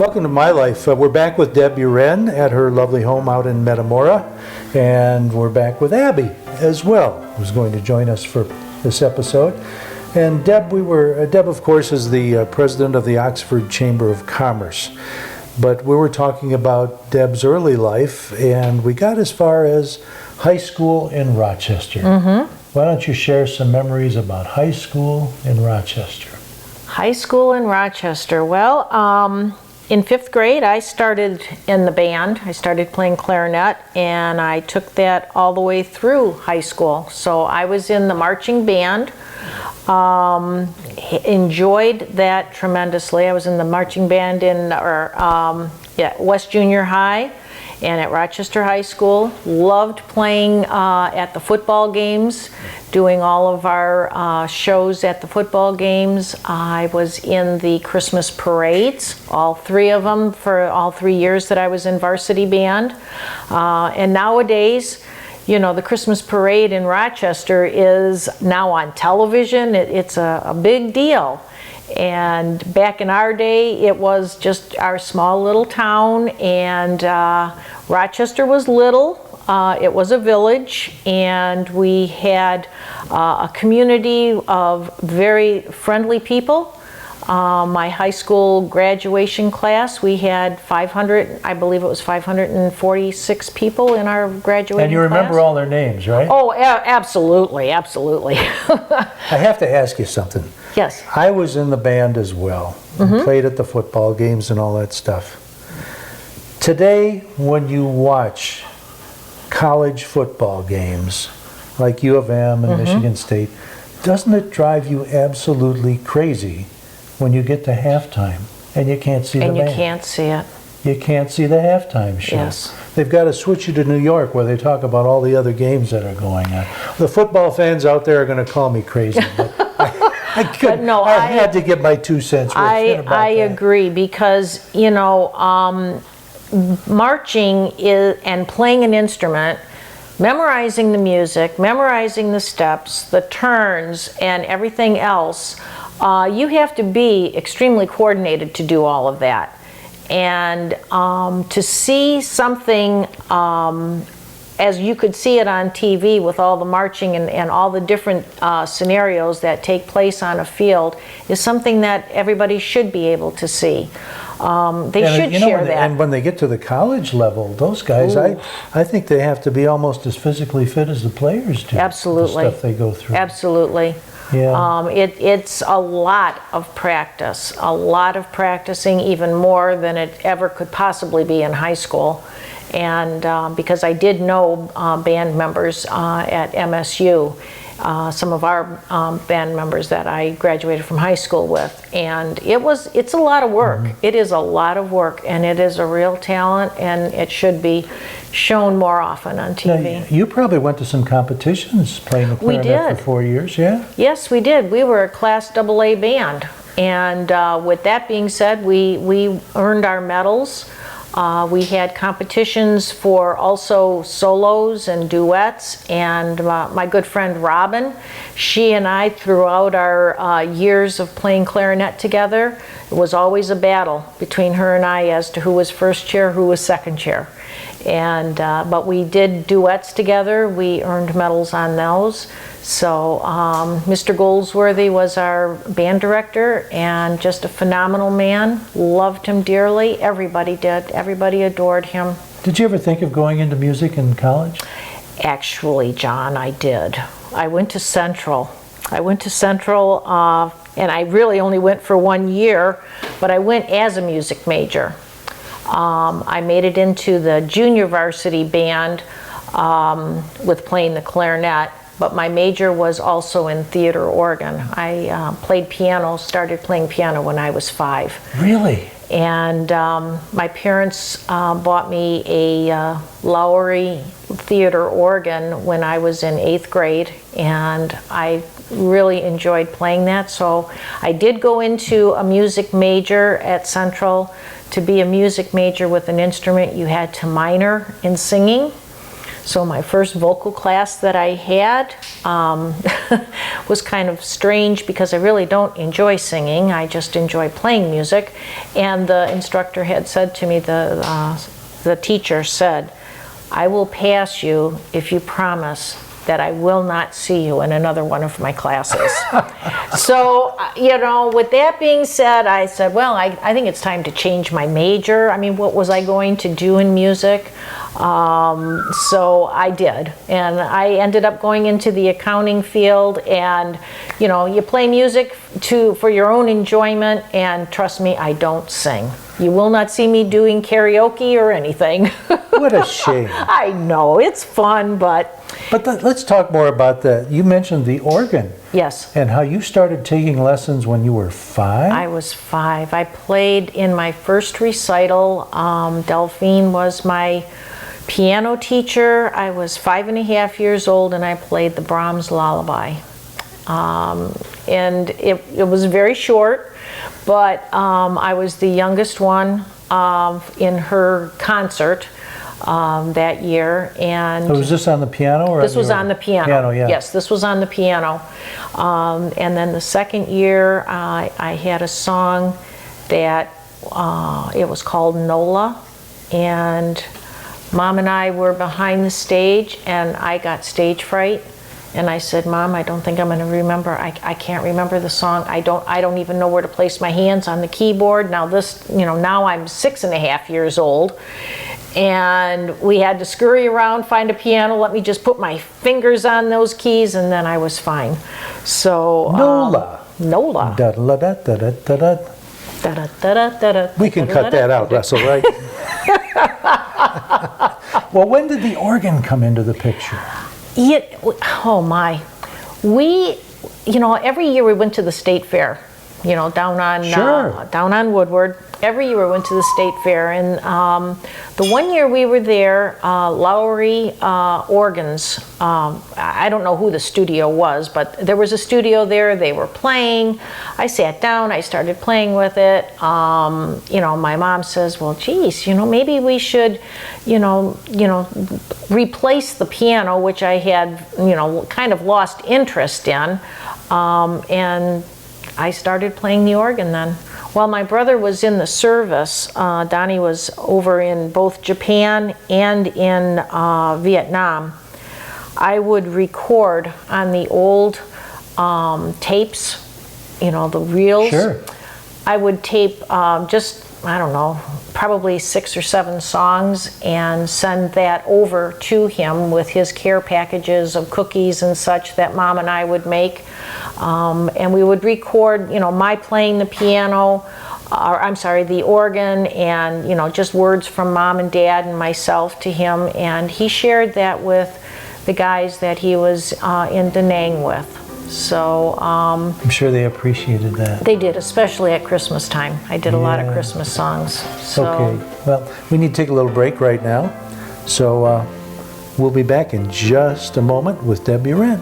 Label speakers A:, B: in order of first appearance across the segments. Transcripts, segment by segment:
A: Welcome to my life. We're back with Deb Uren at her lovely home out in Metamora, and we're back with Abby as well, who's going to join us for this episode. And Deb, Deb, of course, is the president of the Oxford Chamber of Commerce. But we were talking about Deb's early life, and we got as far as high school in Rochester. Why don't you share some memories about high school in Rochester?
B: High school in Rochester. Well, in 5th grade, I started in the band. I started playing clarinet, and I took that all the way through high school. So I was in the marching band. Enjoyed that tremendously. I was in the marching band in West Junior High and at Rochester High School. Loved playing at the football games, doing all of our shows at the football games. I was in the Christmas parades, all 3 of them for all 3 years that I was in varsity band. And nowadays, you know, the Christmas parade in Rochester is now on television. It's a big deal. And back in our day, it was just our small little town, and Rochester was little. It was a village, and we had a community of very friendly people. My high school graduation class, we had 500, I believe it was 546 people in our graduating class.
A: And you remember all their names, right?
B: Oh, absolutely, absolutely.
A: I have to ask you something.
B: Yes.
A: I was in the band as well, and played at the football games and all that stuff. Today, when you watch college football games, like U of M and Michigan State, doesn't it drive you absolutely crazy when you get to halftime and you can't see the band?
B: And you can't see it.
A: You can't see the halftime show.
B: Yes.
A: They've got to switch you to New York where they talk about all the other games that are going on. The football fans out there are going to call me crazy, but I had to get my 2 cents worth in about
B: I
A: that.
B: agree, because, you know, marching and playing an instrument, memorizing the music, memorizing the steps, the turns, and everything else, you have to be extremely coordinated to do all of that. And to see something as you could see it on TV with all the marching and all the different scenarios that take place on a field is something that everybody should be able to see. They should share that.
A: And when they get to the college level, those guys, I think they have to be almost as physically fit as the players do.
B: Absolutely.
A: The stuff they go through.
B: Absolutely.
A: Yeah.
B: It's a lot of practice, a lot of practicing, even more than it ever could possibly be in high school. And because I did know band members at MSU, some of our band members that I graduated from high school with, and it's a lot of work. It is a lot of work, and it is a real talent, and it should be shown more often on TV.
A: Now, you probably went to some competitions playing the clarinet for 4 years, yeah?
B: Yes, we did. We were a Class AA band, and with that being said, we earned our medals. We had competitions for also solos and duets, and my good friend Robin, she and I, throughout our years of playing clarinet together, it was always a battle between her and I as to who was first chair, who was second chair. And but we did duets together. We earned medals on those. So Mr. Goldsworthy was our band director, and just a phenomenal man. Loved him dearly. Everybody did. Everybody adored him.
A: Did you ever think of going into music in college?
B: Actually, John, I did. I went to Central. And I really only went for 1 year, but I went as a music major. I made it into the junior varsity band with playing the clarinet, but my major was also in theater organ. I played piano, started playing piano when I was 5.
A: Really?
B: And my parents bought me a Lowry theater organ when I was in 8th grade, and I really enjoyed playing that. So I did go into a music major at Central. To be a music major with an instrument, you had to minor in singing. So my first vocal class that I had was kind of strange because I really don't enjoy singing. I just enjoy playing music. And the instructor had said to me, the teacher said, "I will pass you if you promise that I will not see you in another one of my classes." So, with that being said, I said, well, I think it's time to change my major. I mean, what was I going to do in music? So I did, and I ended up going into the accounting field. And you play music for your own enjoyment, and trust me, I don't sing. You will not see me doing karaoke or anything.
A: What a shame.
B: I know, it's fun, but
A: let's talk more about that. You mentioned the organ.
B: yes.
A: And how you started taking lessons when you were 5?
B: I was 5. I played in my first recital. Delphine was my piano teacher. I was 5.5 years old, and I played the Brahms Lullaby. And it was very short, but I was the youngest one in her concert that year. And
A: so was this on the piano? Or
B: this was on the piano.
A: Piano, yeah.
B: Yes, this was on the piano. And then the second year, I had a song that it was called Nola, and Mom and I were behind the stage, and I got stage fright. And I said, "Mom, I don't think I'm going to remember. I can't remember the song. I don't even know where to place my hands on the keyboard." Now now I'm 6.5 years old, and we had to scurry around, find a piano. Let me just put my fingers on those keys, and then I was fine. So
A: Nola.
B: Nola.
A: Da da da da da da da.
B: Da-da-da-da-da-da.
A: We can cut that out, Russell, right? Well, when did the organ come into the picture?
B: Oh my. Every year we went to the state fair, down on Woodward. Every year we went to the state fair, and the one year we were there, Lowry Organs, I don't know who the studio was, but there was a studio there. They were playing. I sat down, I started playing with it. My mom says, "Well, geez, maybe we should, replace the piano," which I had, kind of lost interest in, and I started playing the organ then. While my brother was in the service, Donnie was over in both Japan and in Vietnam. I would record on the old tapes, the reels.
A: Sure.
B: I would tape probably 6 or 7 songs and send that over to him with his care packages of cookies and such that Mom and I would make. And we would record, my playing the piano, the organ, and, just words from Mom and Dad and myself to him. And he shared that with the guys that he was in Da Nang with. So
A: I'm sure they appreciated that.
B: they did, especially at Christmas time. I did a lot of Christmas songs. So.
A: Okay, well, we need to take a little break right now. So we'll be back in just a moment with Deb Uren.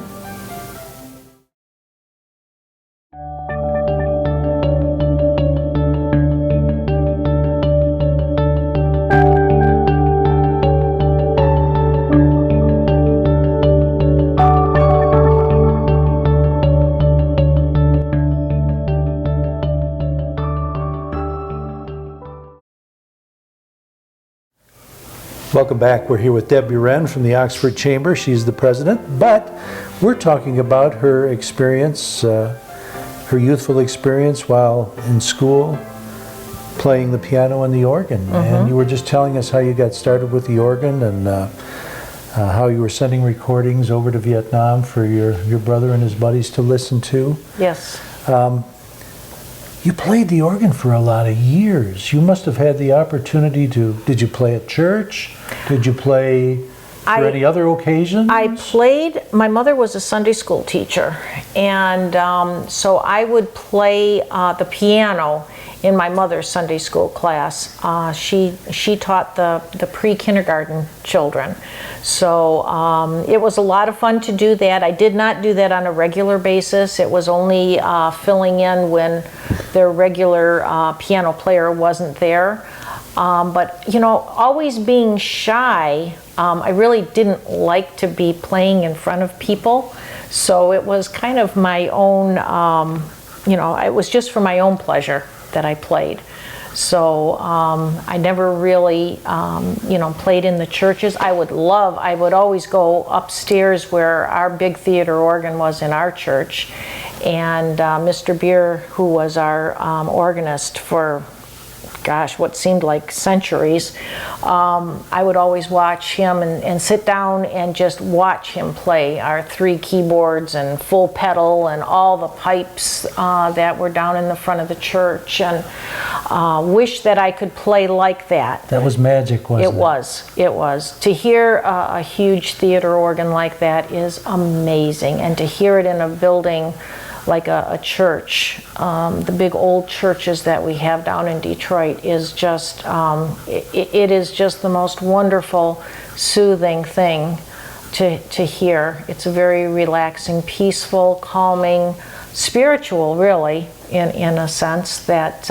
A: Welcome back. We're here with Deb Uren from the Oxford Chamber. She's the president, but we're talking about her experience, her youthful experience while in school, playing the piano and the organ. And you were just telling us how you got started with the organ and how you were sending recordings over to Vietnam for your brother and his buddies to listen to.
B: Yes.
A: You played the organ for a lot of years. You must have had the opportunity to, did you play at church? Did you play for any other occasions?
B: I played, my mother was a Sunday school teacher, and so I would play the piano in my mother's Sunday school class. She taught the pre-kindergarten children. So it was a lot of fun to do that. I did not do that on a regular basis. It was only filling in when their regular piano player wasn't there. But always being shy I really didn't like to be playing in front of people, so it was kind of my own, it was just for my own pleasure that I played. So I never really, played in the churches. I would always go upstairs where our big theater organ was in our church, and Mr. Beer, who was our organist for what seemed like centuries, I would always watch him and sit down and just watch him play our 3 keyboards and full pedal and all the pipes that were down in the front of the church, and wish that I could play like that.
A: That was magic, wasn't it?
B: It was. To hear a huge theater organ like that is amazing, and to hear it in a building like a church, the big old churches that we have down in Detroit, is just, it is just the most wonderful, soothing thing to hear. It's a very relaxing, peaceful, calming, spiritual, really, in a sense, that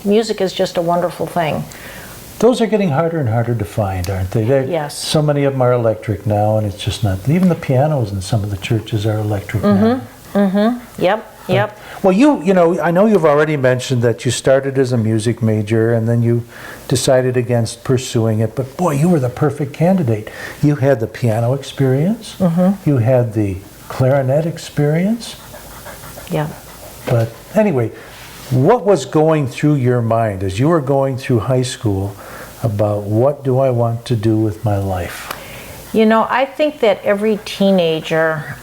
B: music is just a wonderful thing.
A: Those are getting harder and harder to find, aren't they?
B: Yes.
A: So many of them are electric now, and it's just not, even the pianos in some of the churches are electric now.
B: Yep.
A: Well, I know you've already mentioned that you started as a music major and then you decided against pursuing it, but boy, you were the perfect candidate. You had the piano experience, you had the clarinet experience.
B: Yeah.
A: But anyway, what was going through your mind as you were going through high school about what do I want to do with my life?
B: I think that every teenager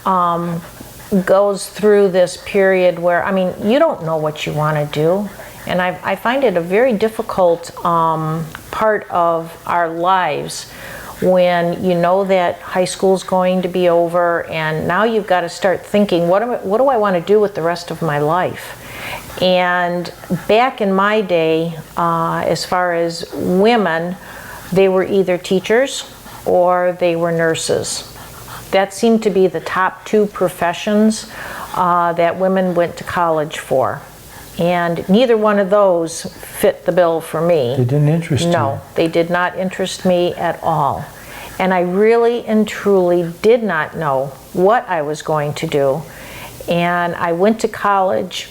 B: goes through this period where, you don't know what you want to do. And I find it a very difficult part of our lives when you know that high school's going to be over, and now you've got to start thinking, what do I want to do with the rest of my life? And back in my day, as far as women, they were either teachers or they were nurses. That seemed to be the top 2 professions that women went to college for. And neither one of those fit the bill for me.
A: They didn't interest you?
B: No, they did not interest me at all. And I really and truly did not know what I was going to do. And I went to college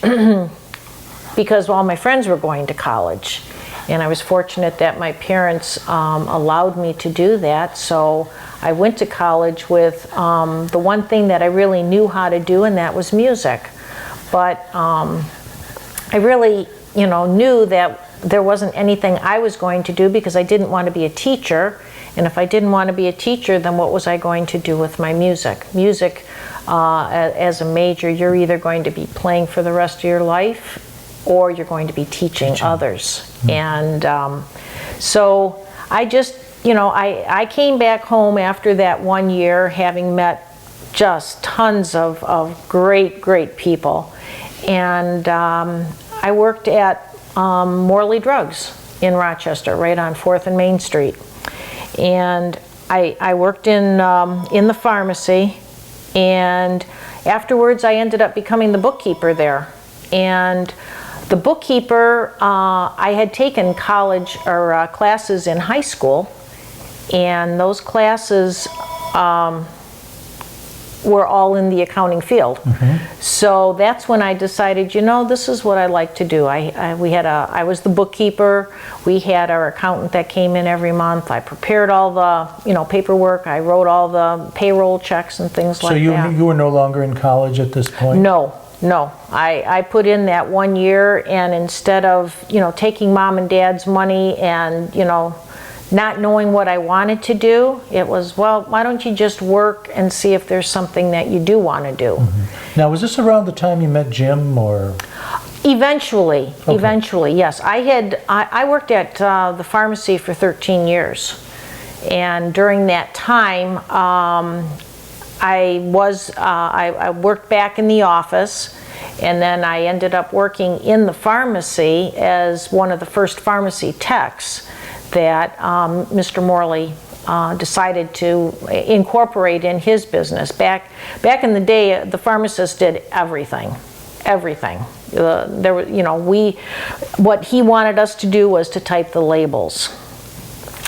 B: because all my friends were going to college. And I was fortunate that my parents allowed me to do that. So I went to college with the one thing that I really knew how to do, and that was music. But I really, knew that there wasn't anything I was going to do because I didn't want to be a teacher. And if I didn't want to be a teacher, then what was I going to do with my music? Music, as a major, you're either going to be playing for the rest of your life or you're going to be teaching others. And so I just, I came back home after that 1 year, having met just tons of great, great people. And I worked at Morley Drugs in Rochester, right on 4th and Main Street. And I worked in the pharmacy, and afterwards I ended up becoming the bookkeeper there. And the bookkeeper, I had taken college or classes in high school, and those classes were all in the accounting field. So that's when I decided, this is what I like to do. I was the bookkeeper. We had our accountant that came in every month. I prepared all the paperwork. I wrote all the payroll checks and things like that.
A: So you were no longer in college at this point?
B: No. I put in that 1 year, and instead of taking mom and dad's money and not knowing what I wanted to do, it was, well, why don't you just work and see if there's something that you do want to do.
A: Now, was this around the time you met Jim, or?
B: Eventually, yes. I worked at the pharmacy for 13 years, and during that time I worked back in the office, and then I ended up working in the pharmacy as one of the first pharmacy techs that Mr. Morley decided to incorporate in his business. Back in the day, the pharmacist did everything. What he wanted us to do was to type the labels.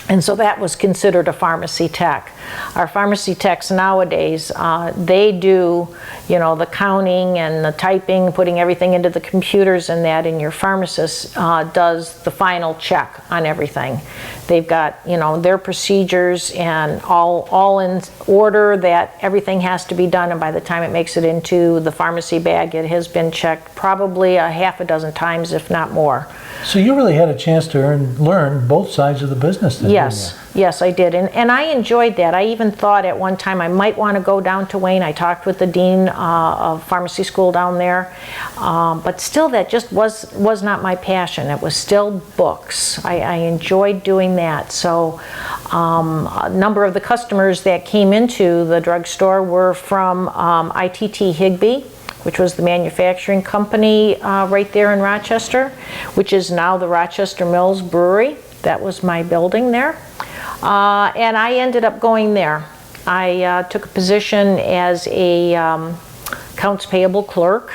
B: And so that was considered a pharmacy tech. Our pharmacy techs nowadays, they do, the counting and the typing, putting everything into the computers and that, and your pharmacist does the final check on everything. They've got, their procedures and all in order, that everything has to be done, and by the time it makes it into the pharmacy bag, it has been checked probably a half a dozen times, if not more.
A: So you really had a chance to learn both sides of the business then,
B: Yes, I did, and I enjoyed that. I even thought at one time I might want to go down to Wayne. I talked with the dean of pharmacy school down there, but still that just was not my passion. It was still books. I enjoyed doing that. So a number of the customers that came into the drugstore were from ITT Higbee, which was the manufacturing company right there in Rochester, which is now the Rochester Mills Brewery. That was my building there. And I ended up going there. I took a position as a accounts payable clerk.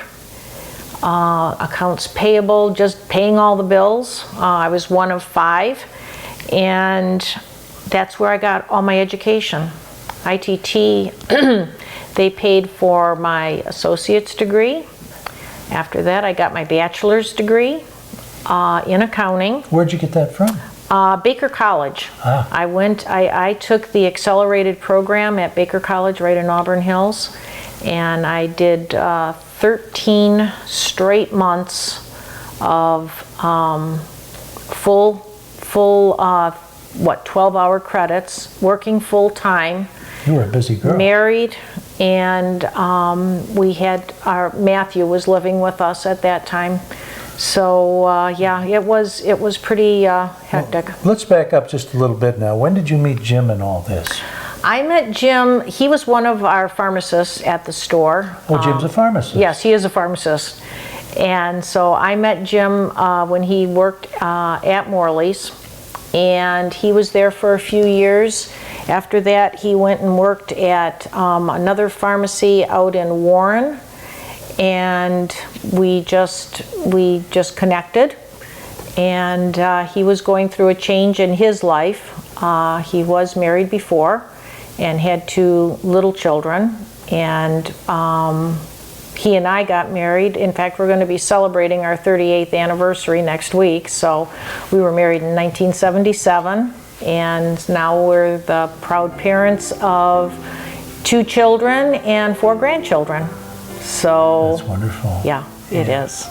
B: Accounts payable, just paying all the bills. I was one of 5, and that's where I got all my education. ITT, they paid for my associate's degree. After that, I got my bachelor's degree in accounting.
A: Where'd you get that from?
B: Baker College.
A: Ah.
B: I took the accelerated program at Baker College right in Auburn Hills, and I did 13 straight months of full 12-hour credits, working full time.
A: You were a busy girl.
B: Married, and we had Matthew was living with us at that time. So yeah, it was pretty hectic.
A: Well, let's back up just a little bit now. When did you meet Jim in all this?
B: I met Jim. He was one of our pharmacists at the store.
A: Oh, Jim's a pharmacist.
B: Yes, he is a pharmacist. And so I met Jim when he worked at Morley's, and he was there for a few years. After that, he went and worked at another pharmacy out in Warren, and we just connected. And he was going through a change in his life. He was married before and had 2 little children, and he and I got married. In fact, we're going to be celebrating our 38th anniversary next week. So we were married in 1977, and now we're the proud parents of 2 children and 4 grandchildren. So
A: that's wonderful.
B: Yeah, it is.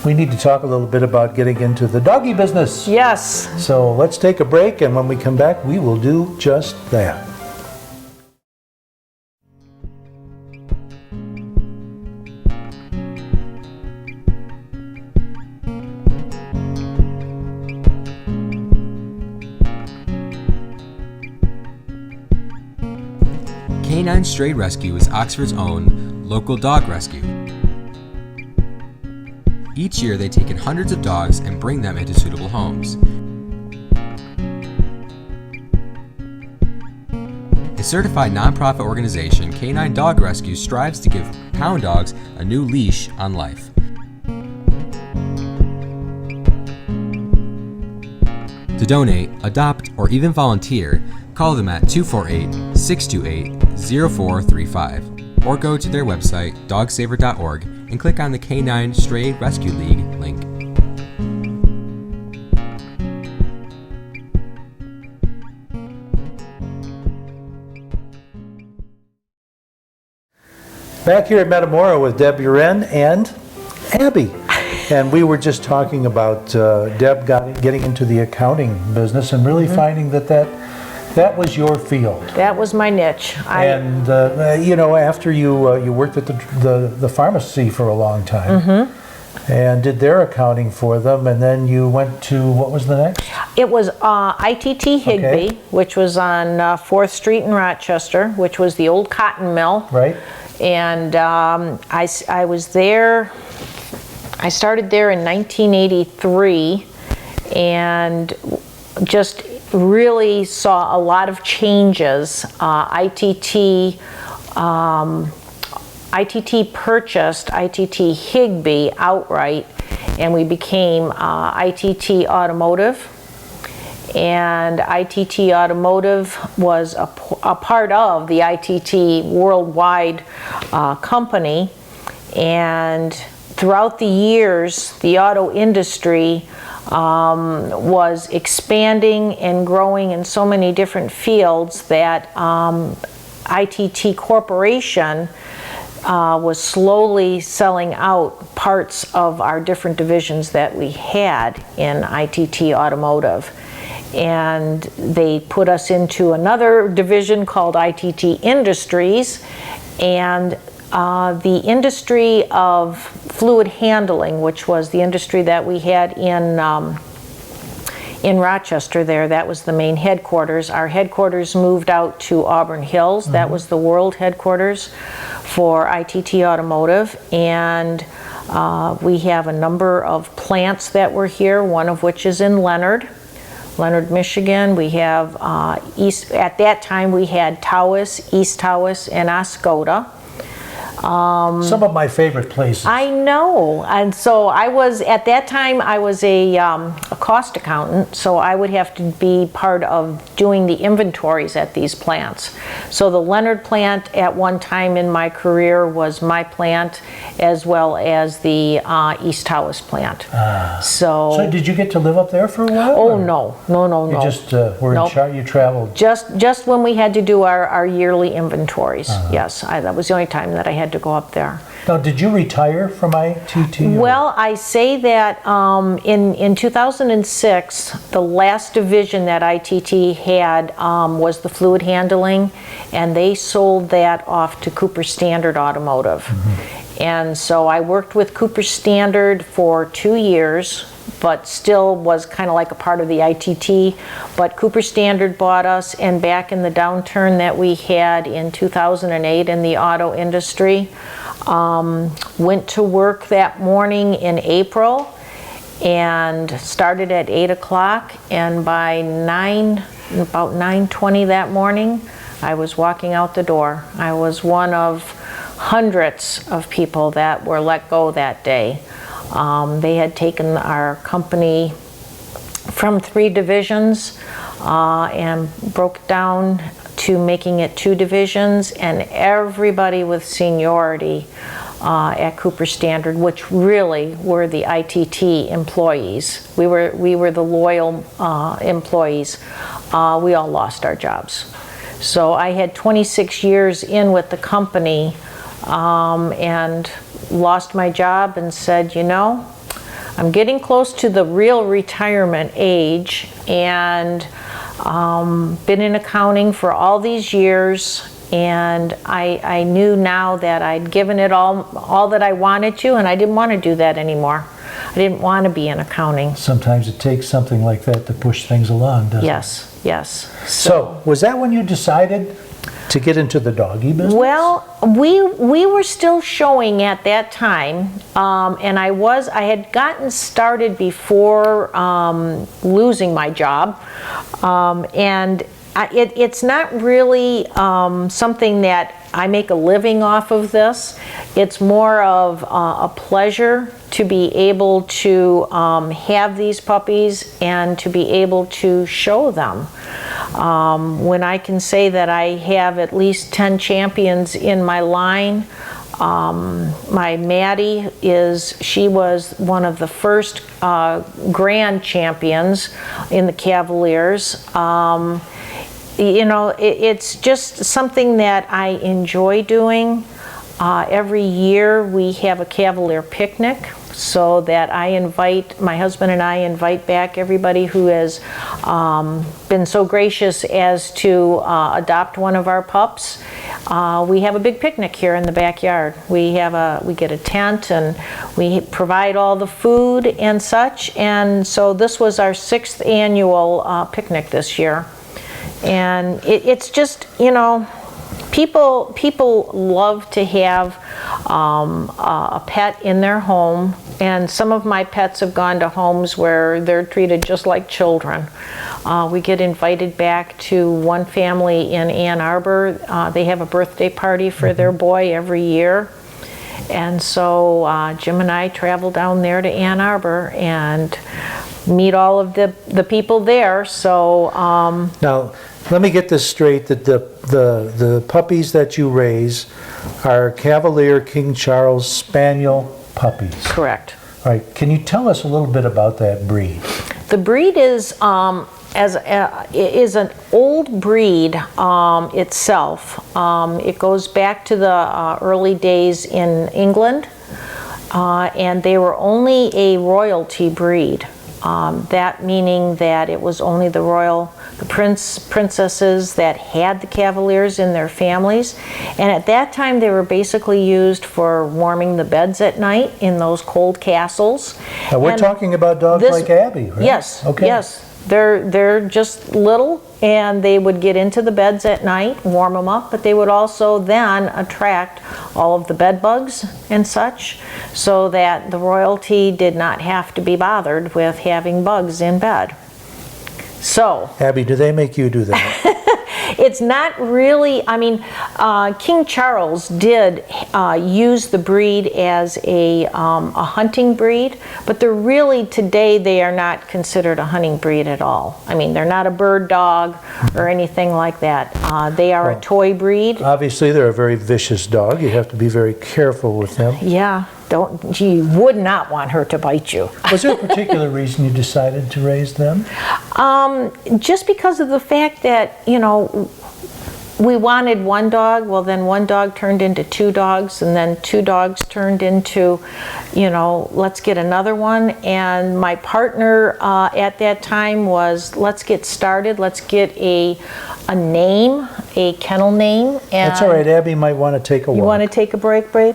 A: We need to talk a little bit about getting into the doggy business.
B: Yes.
A: So let's take a break, and when we come back, we will do just that.
C: Canine Stray Rescue is Oxford's own local dog rescue. Each year they take in hundreds of dogs and bring them into suitable homes. A certified nonprofit organization, Canine Dog Rescue strives to give pound dogs a new leash on life. To donate, adopt, or even volunteer, call them at 248-628-0435 or go to their website, dogsaver.org, and click on the Canine Stray Rescue League link.
A: Back here at Metamora with Deb Uren and Abby. And we were just talking about Deb getting into the accounting business and really finding that was your field.
B: That was my niche.
A: And after you worked at the pharmacy for a long time, and did their accounting for them, and then you went to, what was the next?
B: It was ITT Higbee, which was on 4th Street in Rochester, which was the old cotton mill.
A: Right.
B: And I was there. I started there in 1983, and just really saw a lot of changes. ITT purchased ITT Higbee outright, and we became ITT Automotive. and ITT Automotive was a part of the ITT worldwide company. And throughout the years, the auto industry was expanding and growing in so many different fields that ITT Corporation was slowly selling out parts of our different divisions that we had in ITT Automotive. And they put us into another division called ITT Industries, and the industry of fluid handling, which was the industry that we had in Rochester there, that was the main headquarters. Our headquarters moved out to Auburn Hills. That was the world headquarters for ITT Automotive. And we have a number of plants that were here, one of which is in Leonard, Michigan. We have at that time we had Tawas, East Tawas, and Oscoda.
A: Some of my favorite places.
B: I know, and so at that time I was a cost accountant, so I would have to be part of doing the inventories at these plants. So the Leonard plant at one time in my career was my plant, as well as the East Tawas plant. So
A: did you get to live up there for a while?
B: Oh,
A: or?
B: No.
A: You just were
B: Nope.
A: in charge, you traveled?
B: Just when we had to do our yearly inventories, yes. That was the only time that I had to go up there.
A: Now, did you retire from ITT? or-
B: Well, I say that in 2006, the last division that ITT had was the fluid handling, and they sold that off to Cooper Standard Automotive. And so I worked with Cooper Standard for 2 years, but still was kind of like a part of the ITT. But Cooper Standard bought us, and back in the downturn that we had in 2008 in the auto industry, went to work that morning in April and started at 8 o'clock, and by about 9:20 that morning, I was walking out the door. I was one of hundreds of people that were let go that day. They had taken our company from 3 divisions and broke down to making it 2 divisions, and everybody with seniority at Cooper Standard, which really were the ITT employees. We were the loyal employees. We all lost our jobs. So I had 26 years in with the company and lost my job and said, you know, I'm getting close to the real retirement age, and been in accounting for all these years, and I knew now that I'd given it all that I wanted to, and I didn't want to do that anymore. I didn't want to be in accounting.
A: Sometimes it takes something like that to push things along, doesn't it?
B: Yes.
A: So, was that when you decided to get into the doggy business?
B: Well, we were still showing at that time, and I had gotten started before losing my job, and it's not really something that I make a living off of this. It's more of a pleasure to be able to have these puppies and to be able to show them. When I can say that I have at least 10 champions in my line, my Maddie she was one of the first grand champions in the Cavaliers. You know, it's just something that I enjoy doing. Every year we have a Cavalier picnic, so that my husband and I invite back everybody who has been so gracious as to adopt one of our pups. We have a big picnic here in the backyard. We get a tent, and we provide all the food and such. And so this was our 6th annual picnic this year. And it's just, you know, people love to have a pet in their home, and some of my pets have gone to homes where they're treated just like children. We get invited back to one family in Ann Arbor. They have a birthday party for their boy every year, and so Jim and I travel down there to Ann Arbor, and meet all of the people there. So
A: Now, let me get this straight, that the puppies that you raise are Cavalier King Charles Spaniel puppies.
B: correct.
A: All right, can you tell us a little bit about that breed?
B: The breed is is an old breed itself. It goes back to the early days in England, and they were only a royalty breed. That meaning that it was only the princesses that had the Cavaliers in their families. And at that time they were basically used for warming the beds at night in those cold castles.
A: Now, we're
B: And
A: talking about dogs like Abby, right?
B: Yes,
A: Okay.
B: yes. They're just little, and they would get into the beds at night, warm them up, but they would also then attract all of the bed bugs and such, so that the royalty did not have to be bothered with having bugs in bed. So
A: Abby, do they make you do that?
B: it's not really, I mean, King Charles did use the breed as a hunting breed, but they're really, today, they are not considered a hunting breed at all. I mean, they're not a bird dog or anything like that. They are a toy breed.
A: Obviously, they're a very vicious dog. You have to be very careful with them.
B: Yeah, you would not want her to bite you.
A: Was there a particular reason you decided to raise them?
B: Just because of the fact that, you know, we wanted one dog, well then one dog turned into two dogs, and then two dogs turned into, you know, let's get another one. And my partner at that time was, let's get started, let's get a name, a kennel name. And
A: That's all right, Abby might want to take a walk.
B: you want to take a break, Babe?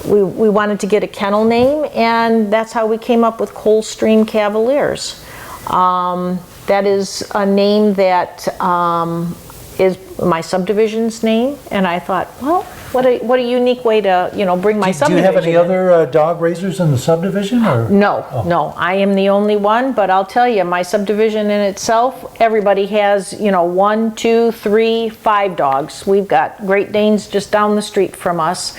B: We wanted to get a kennel name, and that's how we came up with Coldstream Cavaliers. That is a name that is my subdivision's name, and I thought, well, what a unique way to, you know, bring my
A: Do you
B: subdivision
A: have any
B: in.
A: other dog raisers in the subdivision? Or?
B: No,
A: Oh.
B: no, I am the only one, but I'll tell you, my subdivision in itself, everybody has, you know, 1, 2, 3, 5 dogs. We've got Great Danes just down the street from us,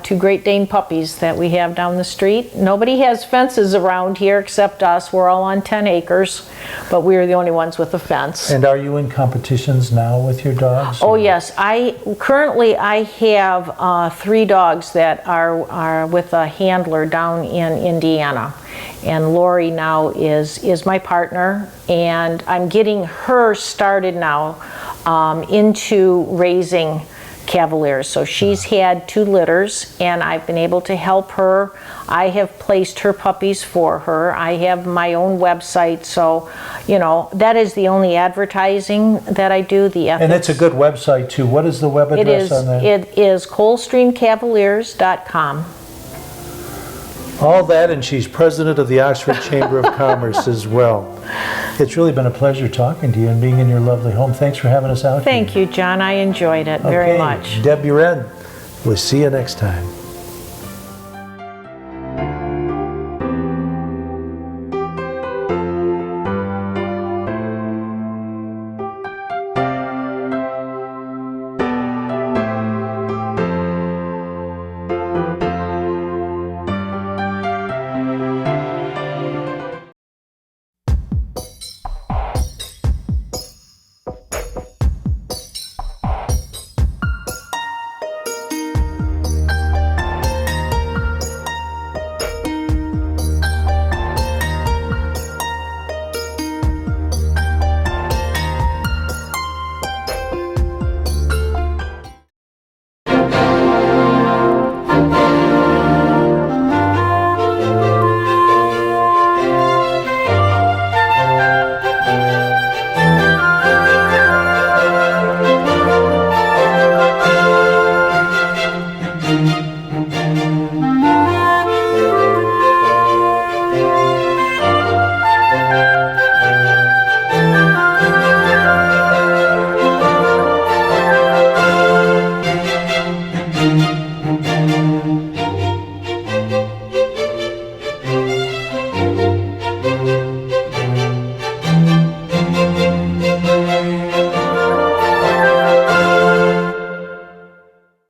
B: 2 Great Dane puppies that we have down the street. Nobody has fences around here except us. We're all on 10 acres, but we're the only ones with a fence.
A: And are you in competitions now with your dogs?
B: Oh yes, currently I have 3 dogs that are with a handler down in Indiana, and Lori now is my partner, and I'm getting her started now into raising Cavaliers. So she's had 2 litters, and I've been able to help her. I have placed her puppies for her. I have my own website, so you know, that is the only advertising that I do. The ethics.
A: And it's a good website too. What is the web address on that?
B: It is ColdstreamCavaliers.com.
A: All that, and she's president of the Oxford Chamber of Commerce as well. It's really been a pleasure talking to you and being in your lovely home. Thanks for having us out here.
B: Thank you, John. I enjoyed it very much.
A: Deb Uren, we'll see you next time.